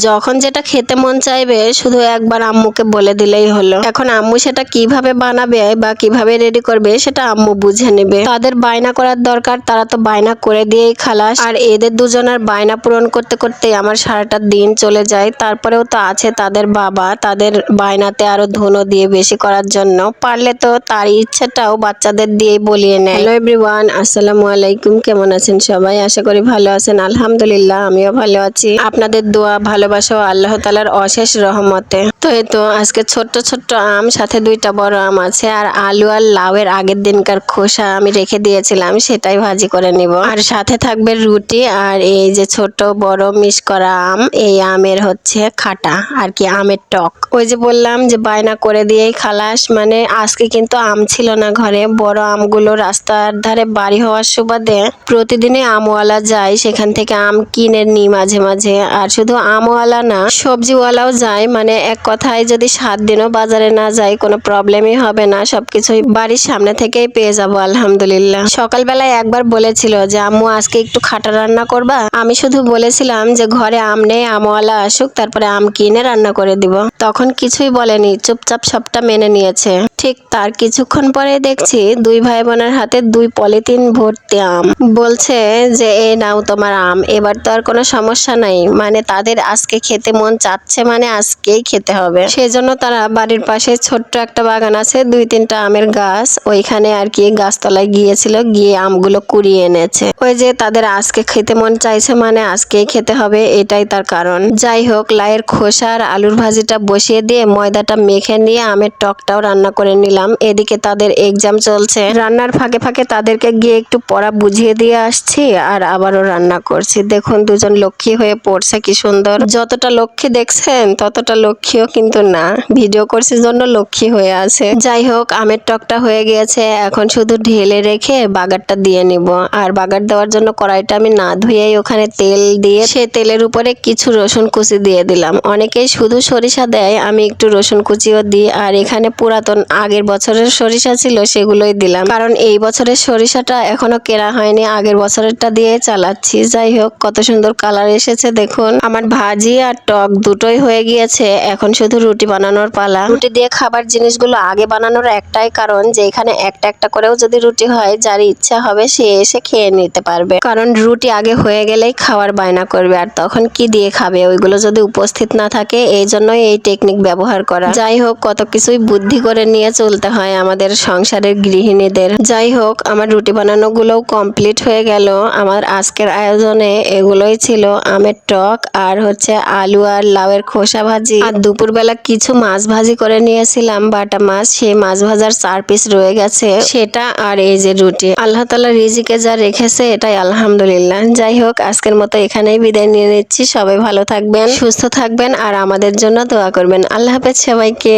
যখন যেটা খেতে মন চাইবে শুধু একবার আম্মুকে বলে দিলেই হলো। এখন আম্মু সেটা কিভাবে বানাবে বা কিভাবে রেডি করবে সেটা আম্মু বুঝে নেবে। তাদের বায়না করার দরকার, তারা তো বায়না করে দিয়েই খালাস। আর এদের দুজনের বায়না পূরণ করতে করতে আমার সারাটা দিন চলে যায়। তারপরেও তো আছে তাদের বাবা, তাদের বায়নাতে আরো ধুনো দিয়ে বেশি করার জন্য। পারলে তো তার ইচ্ছেটাও বাচ্চাদের দিয়েই বলিয়ে নেয়। হ্যালো এভরিওয়ান, আসসালামু আলাইকুম। কেমন আছেন সবাই? আশা করি ভালো আছেন। আলহামদুলিল্লাহ, আমিও ভালো আছি। আপনাদের দোয়া, ভালোবাসা ও আল্লাহ তাআলার অশেষ রহমতে। তো এই তো আজকে ছোট্ট ছোট্ট আম, সাথে 2টা বড় আম আছে, আর আলু আর লাউয়ের আগের দিনকার খোসা আমি রেখে দিয়েছিলাম, সেটাই ভাজি করে নিব। আর সাথে থাকবে রুটি, আর এই যে ছোট বড় মিক্স করা আম। এই আমের হচ্ছে খাটা আর কি, আমের টক। ওই যে বললাম যে বায়না করে দিয়েই খালাস, মানে আজকে কিন্তু আম ছিল না ঘরে। বড় আমগুলো রাস্তার ধারে বাড়ি হওয়ার সুবাদে প্রতিদিনই আমওয়ালা যায়, সেখান থেকে আম কিনে নিই মাঝে মাঝে। আর শুধু আমওয়ালা না, সবজিওয়ালাও যায়। মানে এক কথায় যদি 7 দিনও বাজারে না যাই কোনো প্রবলেমই হবে না, সবকিছুই বাড়ির সামনে থেকেই পেয়ে যাব আলহামদুলিল্লাহ। সকালবেলায় একবার বলেছিল যে আম্মু আজকে একটু খাটা রান্না করবা। আমি শুধু বলেছিলাম যে ঘরে আম নেই, আমওয়ালা আসুক, তারপরে আম কিনে রান্না করে দিব। তখন কিছুই বলেনি, চুপচাপ সবটা মেনে নিয়েছে। ঠিক তার কিছুক্ষণ পরে দেখছি 2 ভাই বোনের হাতে 2 পলিথিন ভর্তি আম। বলছে যে এই নাও তোমার আম, এবার তো আর কোনো সমস্যা নাই। মানে তাদের আজকে খেতে মন চাচ্ছে, মানে আজকেই খেতে হবে। সেজন্য তারা বাড়ির পাশে ছোট্ট একটা বাগান আছে, 2-3টা আমের গাছ, ওইখানে আর কি গাছতলায় গিয়েছিল, গিয়ে আমগুলো কুড়িয়ে এনেছে। ওই যে তাদের আজকে খেতে মন চাইছে, মানে আজকেই খেতে হবে, এটাই তার কারণ। যাই হোক, লাউয়ের খোসা আর আলুর ভাজিটা বসিয়ে দিয়ে ময়দাটা মেখে নিয়ে আমের টকটাও রান্না করে নিলাম। এদিকে তাদের এক্সাম চলছে, রান্নার ফাঁকে ফাঁকে তাদেরকে গিয়ে একটু পড়া বুঝিয়ে দিয়ে আসছি, আর আবারও রান্না করছি। দেখুন দুজন লক্ষ্মী হয়ে পড়ছে, কি সুন্দর। যতটা লক্ষ্মী দেখছেন ততটা লক্ষ্মীও কিন্তু না, ভিডিও করছে জন্য লক্ষ্মী হয়ে আছে। যাই হোক, আমের টকটা হয়ে গিয়েছে, এখন শুধু ঢেলে রেখে বাগারটা দিয়ে নিব। আর বাগার দেওয়ার জন্য কড়াইটা আমি না ধুয়েই ওখানে তেল দিয়ে, সে তেলের উপরে কিছু রসুন কুচি দিয়ে দিলাম। অনেকেই শুধু সরিষা দেয়, আমি একটু রসুন কুচিও দিই। আর এখানে পুরাতন আগের বছরের সরিষা ছিল, সেগুলোই দিলাম, কারণ এই বছরের সরিষাটা এখনো কেনা হয়নি, আগের বছরেরটা দিয়ে চালাচ্ছি। যাই হোক, কত সুন্দর কালার এসেছে দেখুন। আমার ভাজি আর টক দুটোই হয়ে গিয়েছে, এখন শুধু রুটি বানানোর পালা। রুটি দিয়ে খাবার জিনিসগুলো আগে বানানোর একটাই কারণ, যে এখানে একটা একটা করেও যদি রুটি হয়, যার ইচ্ছা হবে সে এসে খেয়ে নিতে পারবে। কারণ রুটি আগে হয়ে গেলেই খাওয়ার বায়না করবে, আর তখন কি দিয়ে খাবে, ওইগুলো যদি উপস্থিত না থাকে। এই জন্যই এই টেকনিক ব্যবহার করা। যাই হোক, কত কিছুই বুদ্ধি করে নিয়ে চলতে হয় আমাদের সংসারের গৃহিণীদের। যাই হোক, আমার রুটি বানানো গুলোও কমপ্লিট হয়ে গেল। আমার আজকের আয়োজনে এগুলোই ছিল, আমের টক আর হচ্ছে আলু আর লাউয়ের খোসা ভাজি। আর দুপুরবেলা কিছু মাছ ভাজি করে নিয়েছিলাম, বাটা মাছ, সেই মাছ ভাজার 4 পিস রয়ে গেছে, সেটা। আর এই যে রুটি, আল্লাহ তাআলা রিজিকে যা রেখেছে এটাই আলহামদুলিল্লাহ। যাই হোক, আজকের মতো এখানেই বিদায় নিয়ে নিচ্ছি। সবাই ভালো থাকবেন, সুস্থ থাকবেন, আর আমাদের জন্য দোয়া করবেন। আল্লাহ হাফেজ সবাইকে।